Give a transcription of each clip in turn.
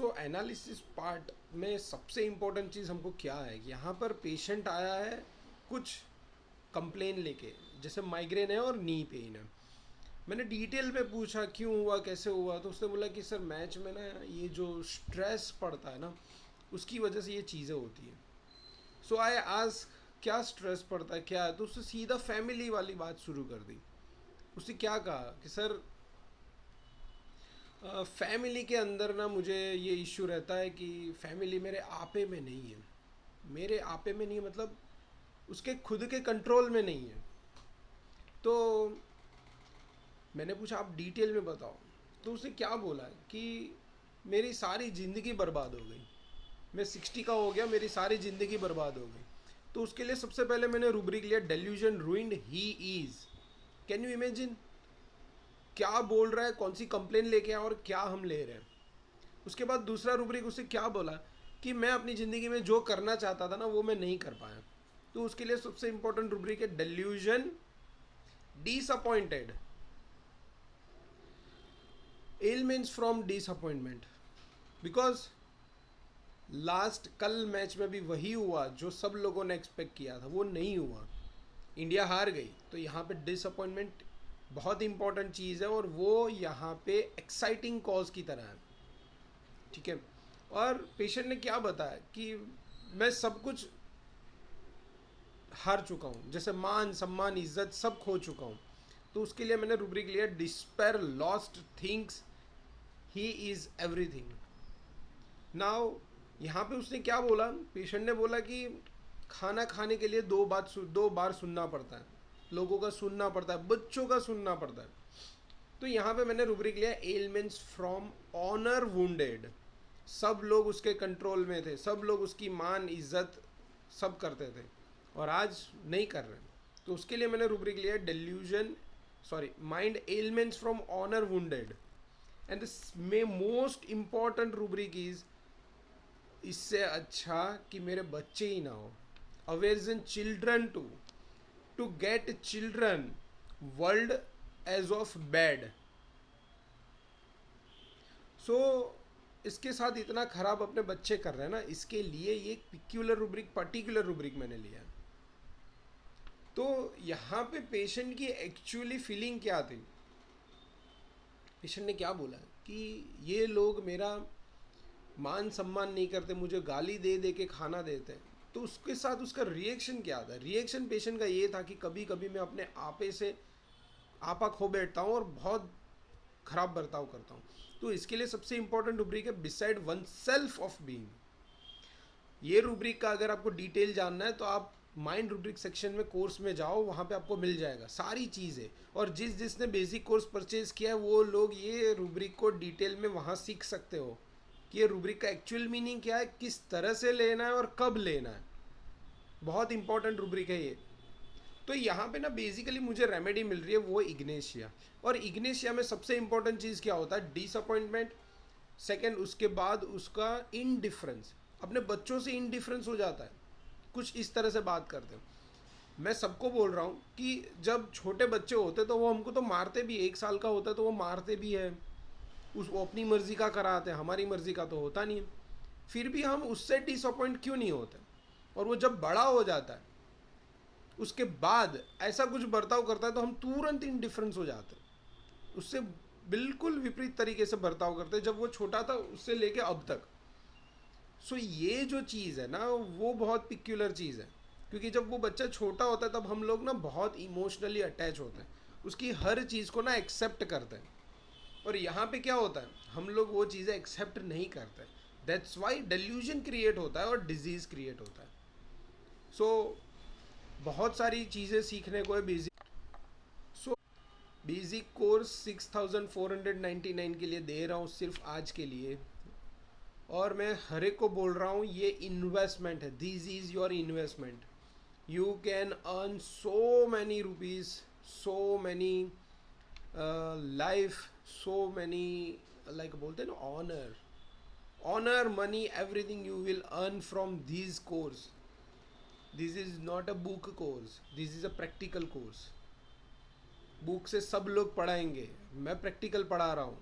सो analysis part में सबसे important चीज़ हमको क्या है, यहाँ पर पेशेंट आया है कुछ कंप्लेन लेके, जैसे माइग्रेन है और नी पेन है। मैंने डिटेल में पूछा क्यों हुआ, कैसे हुआ, तो उसने बोला कि सर मैच में ना ये जो स्ट्रेस पड़ता है ना, उसकी वजह से ये चीज़ें होती हैं। सो आई आज क्या स्ट्रेस पड़ता है क्या है, तो उससे सीधा फैमिली वाली बात शुरू कर दी। उसने क्या कहा कि सर फैमिली के अंदर ना मुझे ये इश्यू रहता है कि फैमिली मेरे आपे में नहीं है। मेरे आपे में नहीं है मतलब उसके खुद के कंट्रोल में नहीं है। तो मैंने पूछा आप डिटेल में बताओ, तो उसने क्या बोला कि मेरी सारी ज़िंदगी बर्बाद हो गई, मैं 60 का हो गया, मेरी सारी ज़िंदगी बर्बाद हो गई। तो उसके लिए सबसे पहले मैंने रूब्रिक लिया delusion ruined he is. Can you imagine क्या बोल रहा है, कौन सी कंप्लेन लेके आया और क्या हम ले रहे हैं। उसके बाद दूसरा रूब्रिक उससे क्या बोला कि मैं अपनी ज़िंदगी में जो करना चाहता था ना वो मैं नहीं कर पाया। तो उसके लिए सबसे इंपॉर्टेंट रूब्रिक है delusion disappointed, elements from disappointment. Because last कल मैच में भी वही हुआ जो सब लोगों ने एक्सपेक्ट किया था, वो नहीं हुआ, इंडिया हार गई। तो यहाँ पे डिसअपॉइंटमेंट बहुत इंपॉर्टेंट चीज़ है और वो यहाँ पे एक्साइटिंग कॉज की तरह है। ठीक है, और पेशेंट ने क्या बताया कि मैं सब कुछ हार चुका हूँ, जैसे मान सम्मान इज्जत सब खो चुका हूँ। तो उसके लिए मैंने रूब्रिक लिया despair lost things he is everything. Now यहाँ पे उसने क्या बोला, पेशेंट ने बोला कि खाना खाने के लिए दो बार सुनना पड़ता है, लोगों का सुनना पड़ता है, बच्चों का सुनना पड़ता है। तो यहाँ पे मैंने रूब्रिक लिया एलिमेंट्स फ्रॉम ऑनर वुंडेड। सब लोग उसके कंट्रोल में थे, सब लोग उसकी मान इज्जत सब करते थे और आज नहीं कर रहे। तो उसके लिए मैंने रूब्रिक लिया delusion sorry mind elements from honour wounded. And this may most important rubric is, इससे अच्छा कि मेरे बच्चे ही ना हो, aversion children to get children world age of bad. So इसके साथ इतना खराब अपने बच्चे कर रहे हैं ना, इसके लिए ये पर्टिकुलर रूब्रिक मैंने लिया। तो यहाँ पे पेशेंट की एक्चुअली फीलिंग क्या थी, पेशेंट ने क्या बोला कि ये लोग मेरा मान सम्मान नहीं करते, मुझे गाली दे दे के खाना देते हैं। तो उसके साथ उसका रिएक्शन क्या था, रिएक्शन पेशेंट का ये था कि कभी कभी मैं अपने आपे से आपा खो बैठता हूँ और बहुत खराब बर्ताव करता हूँ। तो इसके लिए सबसे इंपॉर्टेंट रूब्रिक है beside one self of being. ये रूब्रिक का अगर आपको डिटेल जानना है तो आप माइंड रूब्रिक सेक्शन में कोर्स में जाओ, वहाँ पे आपको मिल जाएगा सारी चीज़ें। और जिसने बेसिक कोर्स परचेज किया है वो लोग ये रूब्रिक को डिटेल में वहाँ सीख सकते हो कि ये रूब्रिक का एक्चुअल मीनिंग क्या है, किस तरह से लेना है और कब लेना है। बहुत इंपॉर्टेंट रूब्रिक है ये। तो यहाँ पे ना बेसिकली मुझे रेमेडी मिल रही है वो इग्नेशिया। और इग्नेशिया में सबसे इंपॉर्टेंट चीज़ क्या होता है, डिसअपॉइंटमेंट। सेकंड उसके बाद उसका इनडिफरेंस, अपने बच्चों से इनडिफरेंस हो जाता है, कुछ इस तरह से बात करते हैं। मैं सबको बोल रहा हूँ कि जब छोटे बच्चे होते तो वो हमको तो मारते भी, 1 साल का होता है तो वो मारते भी है, वो अपनी मर्जी का कराते हैं, हमारी मर्जी का तो होता नहीं है। फिर भी हम उससे डिसअपॉइंट क्यों नहीं होते, और वो जब बड़ा हो जाता है उसके बाद ऐसा कुछ बर्ताव करता है तो हम तुरंत इनडिफरेंस हो जाते हैं, उससे बिल्कुल विपरीत तरीके से बर्ताव करते हैं जब वो छोटा था उससे लेके अब तक। सो ये जो चीज़ है ना वो बहुत पिक्यूलर चीज़ है, क्योंकि जब वो बच्चा छोटा होता है तब हम लोग ना बहुत इमोशनली अटैच होते हैं, उसकी हर चीज़ को ना एक्सेप्ट करते हैं। और यहाँ पे क्या होता है, हम लोग वो चीज़ें एक्सेप्ट नहीं करते, दैट्स वाई डेल्यूजन क्रिएट होता है और डिजीज़ क्रिएट होता है। सो बहुत सारी चीज़ें सीखने को है बेसिक। सो बेसिक कोर्स 6499 के लिए दे रहा हूँ सिर्फ आज के लिए, और मैं हर एक को बोल रहा हूँ ये इन्वेस्टमेंट है, this is your investment. You can earn so many rupees, so many life, so many like बोलते हैं ना honour money everything you will earn from this course. This is not a book course, this is a practical course. Book से सब लोग पढ़ाएंगे, मैं practical पढ़ा रहा हूँ,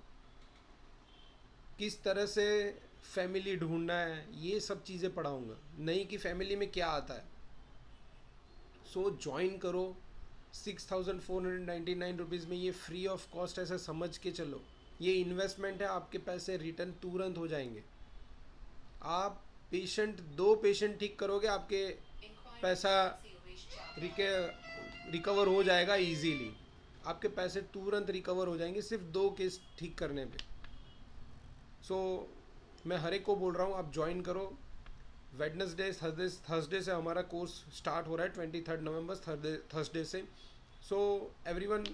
किस तरह से फैमिली ढूंढना है, ये सब चीज़ें पढ़ाऊँगा, नहीं कि फैमिली में क्या आता है। सो ज्वाइन करो, 6,499 में ये फ्री ऑफ कॉस्ट, ऐसा समझ के चलो। ये इन्वेस्टमेंट है, आपके पैसे रिटर्न तुरंत हो जाएंगे। आप दो पेशेंट ठीक करोगे, आपके पैसा रिकवर हो जाएगा इजीली। आपके पैसे तुरंत रिकवर हो जाएंगे सिर्फ 2 केस ठीक करने पे। सो मैं हर एक को बोल रहा हूँ, आप ज्वाइन करो। वेडनेसडे थर्सडे से हमारा कोर्स स्टार्ट हो रहा है, 23 नवंबर थर्सडे से। So everyone